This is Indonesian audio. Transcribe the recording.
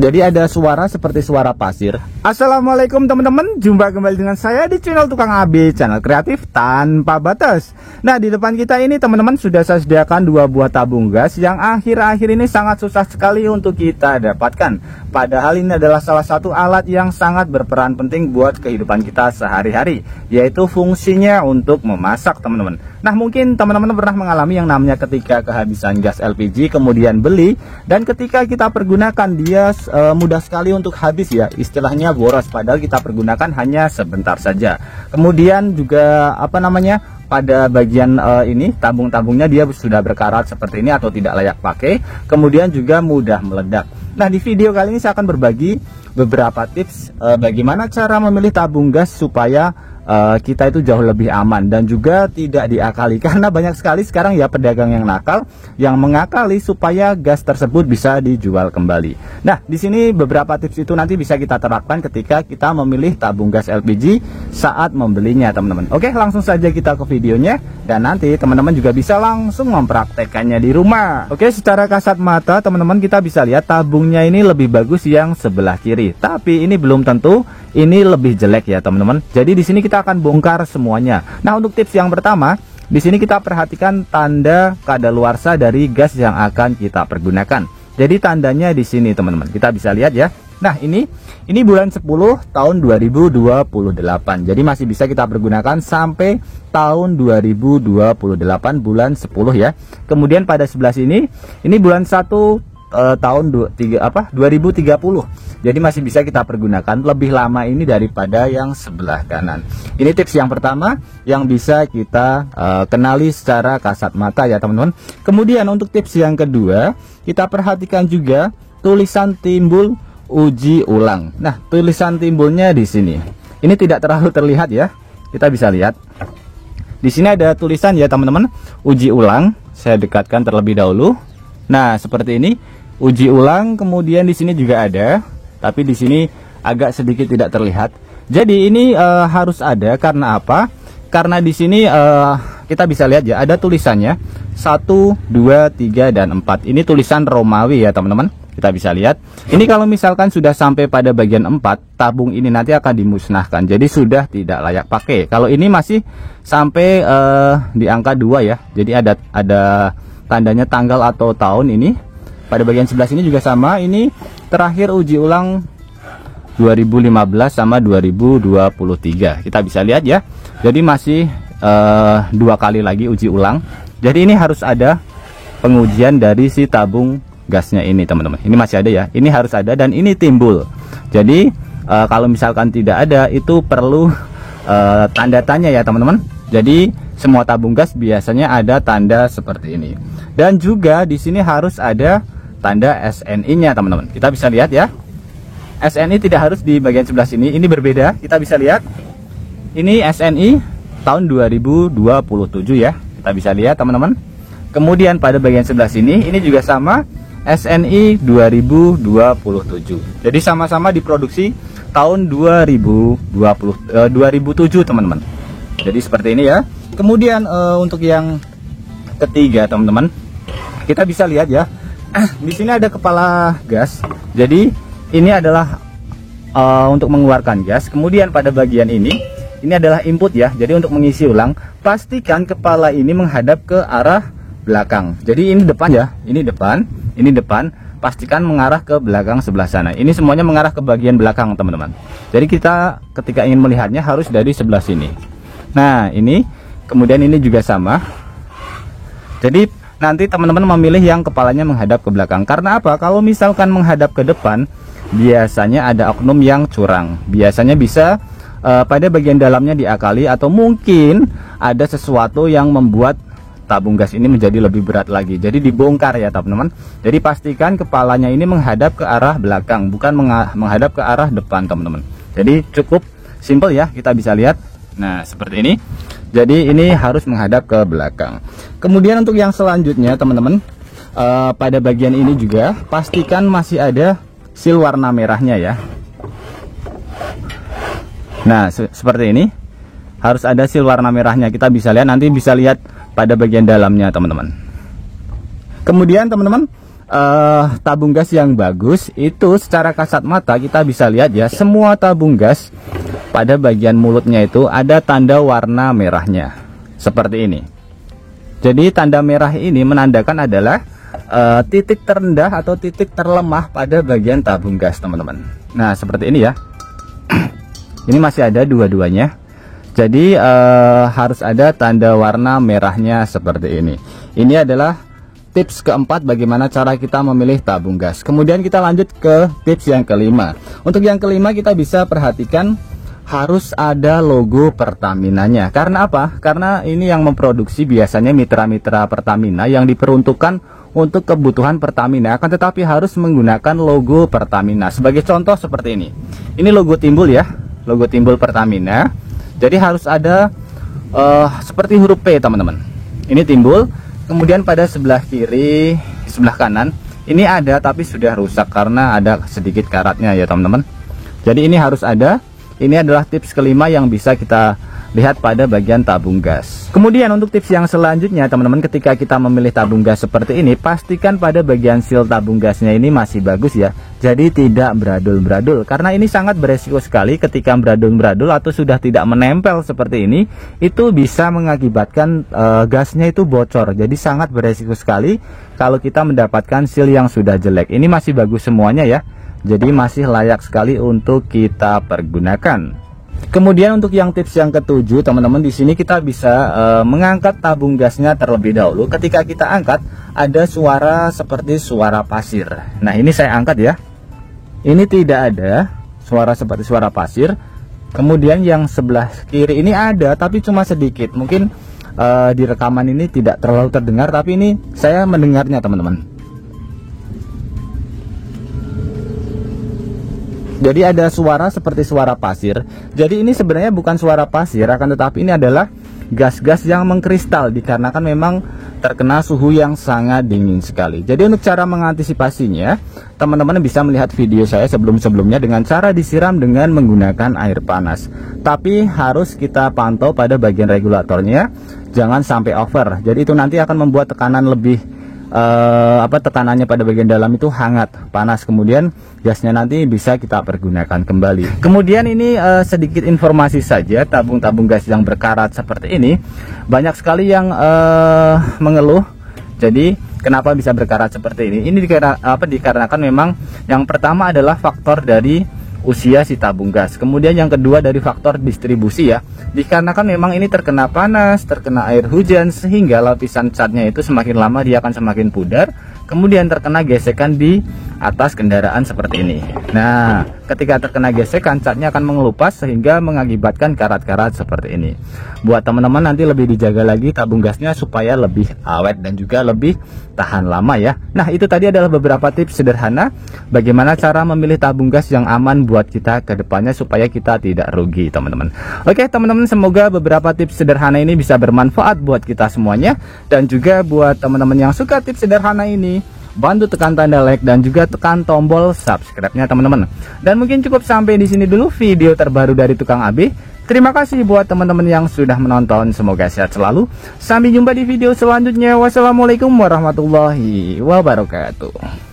Jadi ada suara seperti suara pasir. Assalamualaikum teman-teman, jumpa kembali dengan saya di channel Tukang AB, channel kreatif tanpa batas. Nah, di depan kita ini teman-teman sudah saya sediakan 2 buah tabung gas yang akhir-akhir ini sangat susah sekali untuk kita dapatkan. Padahal ini adalah salah satu alat yang sangat berperan penting buat kehidupan kita sehari-hari, yaitu fungsinya untuk memasak teman-teman. Nah, mungkin teman-teman pernah mengalami yang namanya ketika kehabisan gas LPG kemudian beli, dan ketika kita pergunakan dia mudah sekali untuk habis ya, istilahnya boros, padahal kita pergunakan hanya sebentar saja. Kemudian juga pada bagian ini tabung-tabungnya dia sudah berkarat seperti ini atau tidak layak pakai, kemudian juga mudah meledak. Nah, di video kali ini saya akan berbagi beberapa tips bagaimana cara memilih tabung gas supaya kita itu jauh lebih aman dan juga tidak diakali, karena banyak sekali sekarang ya pedagang yang nakal yang mengakali supaya gas tersebut bisa dijual kembali. Nah, di sini beberapa tips itu nanti bisa kita terapkan ketika kita memilih tabung gas LPG saat membelinya teman-teman. Oke, langsung saja kita ke videonya dan nanti teman-teman juga bisa langsung mempraktekannya di rumah. Oke, secara kasat mata teman-teman kita bisa lihat tabungnya ini lebih bagus yang sebelah kiri, tapi ini belum tentu ini lebih jelek ya teman-teman. Jadi di sini kita akan bongkar semuanya. Nah, untuk tips yang pertama, di sini kita perhatikan tanda kadaluarsa dari gas yang akan kita pergunakan. Jadi tandanya di sini teman-teman. Kita bisa lihat ya. Nah, ini bulan 10 tahun 2028. Jadi masih bisa kita pergunakan sampai tahun 2028 bulan 10 ya. Kemudian pada sebelah sini ini bulan 1 tahun 2030. Jadi masih bisa kita pergunakan lebih lama ini daripada yang sebelah kanan. Ini tips yang pertama yang bisa kita kenali secara kasat mata ya teman-teman. Kemudian untuk tips yang kedua, kita perhatikan juga tulisan timbul uji ulang. Nah, tulisan timbulnya di sini. Ini tidak terlalu terlihat ya. Kita bisa lihat. Di sini ada tulisan ya teman-teman, uji ulang. Saya dekatkan terlebih dahulu. Nah, seperti ini. Uji ulang, kemudian di sini juga ada, tapi di sini agak sedikit tidak terlihat. Jadi ini harus ada, karena apa? Karena di sini kita bisa lihat ya, ada tulisannya 1, 2, 3, dan 4. Ini tulisan Romawi ya teman-teman. Kita bisa lihat. Ini kalau misalkan sudah sampai pada bagian 4, tabung ini nanti akan dimusnahkan. Jadi sudah tidak layak pakai. Kalau ini masih sampai di angka 2 ya. Jadi ada tandanya tanggal atau tahun ini. Pada bagian sebelah sini juga sama, ini terakhir uji ulang 2015 sama 2023. Kita bisa lihat ya. Jadi masih 2 kali lagi uji ulang. Jadi ini harus ada pengujian dari si tabung gasnya ini teman-teman. Ini masih ada ya. Ini harus ada dan ini timbul. Jadi kalau misalkan tidak ada, itu perlu tanda tanya ya teman-teman. Jadi semua tabung gas biasanya ada tanda seperti ini. Dan juga di sini harus ada tanda SNI-nya teman-teman. Kita bisa lihat ya. SNI tidak harus di bagian sebelah sini. Ini berbeda. Kita bisa lihat. Ini SNI tahun 2027 ya. Kita bisa lihat teman-teman. Kemudian pada bagian sebelah sini ini juga sama, SNI 2027. Jadi sama-sama diproduksi tahun 2007 teman-teman. Jadi seperti ini ya. Kemudian untuk yang ketiga teman-teman, kita bisa lihat ya. Di sini ada kepala gas. Jadi ini adalah untuk mengeluarkan gas. Kemudian pada bagian ini adalah input ya. Jadi untuk mengisi ulang, pastikan kepala ini menghadap ke arah belakang. Jadi ini depan ya. Ini depan. Pastikan mengarah ke belakang sebelah sana. Ini semuanya mengarah ke bagian belakang teman-teman. Jadi kita ketika ingin melihatnya harus dari sebelah sini. Nah, ini kemudian ini juga sama. Jadi nanti teman-teman memilih yang kepalanya menghadap ke belakang. Karena apa? Kalau misalkan menghadap ke depan, biasanya ada oknum yang curang. Biasanya bisa pada bagian dalamnya diakali, atau mungkin ada sesuatu yang membuat tabung gas ini menjadi lebih berat lagi. Jadi dibongkar ya teman-teman. Jadi pastikan kepalanya ini menghadap ke arah belakang, bukan menghadap ke arah depan teman-teman. Jadi cukup simple ya, kita bisa lihat. Nah, seperti ini. Jadi ini harus menghadap ke belakang. Kemudian untuk yang selanjutnya teman-teman, pada bagian ini juga pastikan masih ada seal warna merahnya ya. Nah, seperti ini harus ada seal warna merahnya. Kita bisa lihat, nanti bisa lihat pada bagian dalamnya teman-teman. Kemudian teman-teman, tabung gas yang bagus itu secara kasat mata kita bisa lihat ya, semua tabung gas pada bagian mulutnya itu ada tanda warna merahnya seperti ini. Jadi tanda merah ini menandakan adalah titik terendah atau titik terlemah pada bagian tabung gas, teman-teman. Nah, seperti ini ya. Ini masih ada dua-duanya. Jadi harus ada tanda warna merahnya seperti ini. Ini adalah tips keempat bagaimana cara kita memilih tabung gas. Kemudian kita lanjut ke tips yang kelima. Untuk yang kelima kita bisa perhatikan harus ada logo Pertamina-nya. Karena apa? Karena ini yang memproduksi biasanya mitra-mitra Pertamina yang diperuntukkan untuk kebutuhan Pertamina, akan tetapi harus menggunakan logo Pertamina. Sebagai contoh seperti ini. Ini logo timbul ya, logo timbul Pertamina. Jadi harus ada seperti huruf P, teman-teman. Ini timbul. Kemudian pada sebelah kiri, sebelah kanan ini ada tapi sudah rusak karena ada sedikit karatnya ya, teman-teman. Jadi ini harus ada. Ini adalah tips kelima yang bisa kita lihat pada bagian tabung gas. Kemudian untuk tips yang selanjutnya, teman-teman, ketika kita memilih tabung gas seperti ini, pastikan pada bagian seal tabung gasnya ini masih bagus ya. Jadi tidak beradul-beradul, karena ini sangat beresiko sekali ketika beradul-beradul atau sudah tidak menempel seperti ini, itu bisa mengakibatkan gasnya itu bocor. Jadi sangat beresiko sekali kalau kita mendapatkan seal yang sudah jelek. Ini masih bagus semuanya ya. Jadi masih layak sekali untuk kita pergunakan. Kemudian untuk yang tips yang ketujuh, teman-teman, di sini kita bisa mengangkat tabung gasnya terlebih dahulu. Ketika kita angkat, ada suara seperti suara pasir. Nah, ini saya angkat ya. Ini tidak ada suara seperti suara pasir. Kemudian yang sebelah kiri ini ada, tapi cuma sedikit. Mungkin di rekaman ini tidak terlalu terdengar, tapi ini saya mendengarnya, teman-teman. Jadi ada suara seperti suara pasir. Jadi ini sebenarnya bukan suara pasir, akan tetapi ini adalah gas-gas yang mengkristal dikarenakan memang terkena suhu yang sangat dingin sekali. Jadi untuk cara mengantisipasinya, teman-teman bisa melihat video saya sebelum-sebelumnya dengan cara disiram dengan menggunakan air panas. Tapi harus kita pantau pada bagian regulatornya, jangan sampai over. Jadi itu nanti akan membuat tekanan lebih tekanannya pada bagian dalam itu hangat, panas, kemudian gasnya nanti bisa kita pergunakan kembali. Kemudian ini sedikit informasi saja, tabung-tabung gas yang berkarat seperti ini banyak sekali yang mengeluh. Jadi kenapa bisa berkarat seperti ini? Ini dikarenakan memang yang pertama adalah faktor dari usia si tabung gas. Kemudian yang kedua dari faktor distribusi ya. Dikarenakan memang ini terkena panas, terkena air hujan, sehingga lapisan catnya itu semakin lama dia akan semakin pudar. Kemudian terkena gesekan di atas kendaraan seperti ini. Nah, ketika terkena gesekan, catnya akan mengelupas sehingga mengakibatkan karat-karat seperti ini. Buat teman-teman nanti lebih dijaga lagi tabung gasnya supaya lebih awet dan juga lebih tahan lama ya. Nah, itu tadi adalah beberapa tips sederhana bagaimana cara memilih tabung gas yang aman buat kita ke depannya supaya kita tidak rugi, teman-teman. Oke, teman-teman, semoga beberapa tips sederhana ini bisa bermanfaat buat kita semuanya. Dan juga buat teman-teman yang suka tips sederhana ini, bantu tekan tanda like dan juga tekan tombol subscribe-nya, teman-teman. Dan mungkin cukup sampai di sini dulu video terbaru dari Tukang AB. Terima kasih buat teman-teman yang sudah menonton. Semoga sehat selalu. Sampai jumpa di video selanjutnya. Wassalamualaikum warahmatullahi wabarakatuh.